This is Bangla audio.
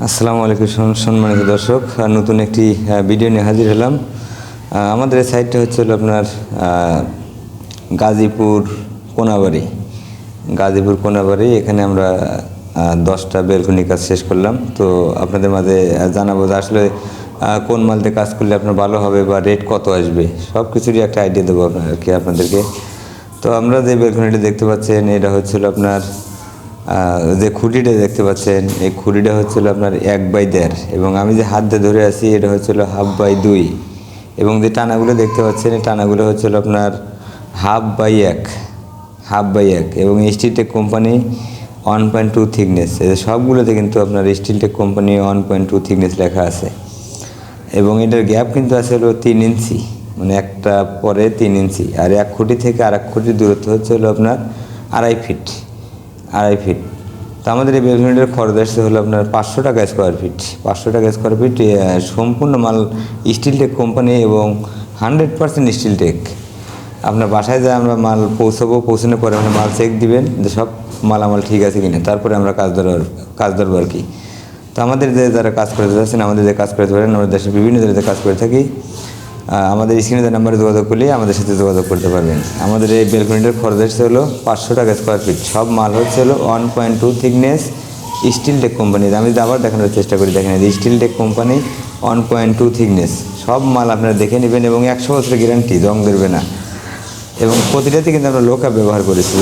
আসসালামু আলাইকুম সম্মানিত দর্শক, নতুন একটি ভিডিও নিয়ে হাজির হলাম। আমাদের এই সাইটটা হচ্ছে আপনার গাজীপুর কোনাবাড়ি। এখানে আমরা 10টা বেলকনি কাজ শেষ করলাম। তো আপনাদের মাঝে জানাবো যে আসলে কোন মালতে কাজ করলে আপনার ভালো হবে বা রেট কত আসবে, সব কিছুরই একটা আইডিয়া দেবো আপনাদেরকে। তো আমরা যে বেলকনিটা দেখতে পাচ্ছেন এটা হচ্ছিল আপনার যে খুঁটিটা দেখতে পাচ্ছেন, এই খুঁটিটা হচ্ছিল আপনার 1/1.5, এবং আমি যে হাত দিয়ে ধরে আছি এটা হচ্ছিল 1/2/2, এবং যে টানাগুলো দেখতে পাচ্ছেন এই টানাগুলো হচ্ছিল আপনার 1/2/1, এবং স্টিলটেক কোম্পানি 1.2 থিকনেস। সবগুলোতে কিন্তু আপনার স্টিলটেক কোম্পানি 1.2 থিকনেস লেখা আছে, এবং এটার গ্যাপ কিন্তু আছে হলো 3 ইঞ্চি, মানে একটা পরে 3 ইঞ্চি, আর এক খুঁটি থেকে আর এক খুঁটির দূরত্ব হচ্ছে হলো আপনার 2.5 ফিট। তো আমাদের এই বেলকনিটার খরচ আসছে হলো আপনার 500 টাকা স্কোয়ার ফিট। সম্পূর্ণ মাল স্টিলটেক কোম্পানি এবং 100% স্টিলটেক। আপনার বাসায় যায় আমরা মাল পৌঁছানোর পরে মানে মাল চেক দিবেন যে সব মালামাল ঠিক আছে কিনা, তারপরে আমরা কাজ ধরবো আর কি। তো আমাদের যারা কাজ করে যাচ্ছেন, আমাদের যে কাজ করে পারেন, আমরা দেশের বিভিন্ন জায়গায় কাজ করে থাকি। আমাদের স্ক্রিনে নাম্বারে যোগাযোগ করলে আমাদের সাথে যোগাযোগ করতে পারবেন। আমাদের এই বেলকনিটার খরচ আসছে হলো 500 টাকা স্কোয়ার ফিট। সব মাল হচ্ছে হলো 1.2 থিকনেস স্টিলটেক কোম্পানির। আমি আবার দেখানোর চেষ্টা করি, দেখেন স্টিলটেক কোম্পানি 1.2 থিকনেস। সব মাল আপনারা দেখে নেবেন, এবং 100 বছরের গ্যারান্টি, রং ধরবে না। এবং প্রতিটাতে কিন্তু আমরা লোকআপ ব্যবহার করেছি।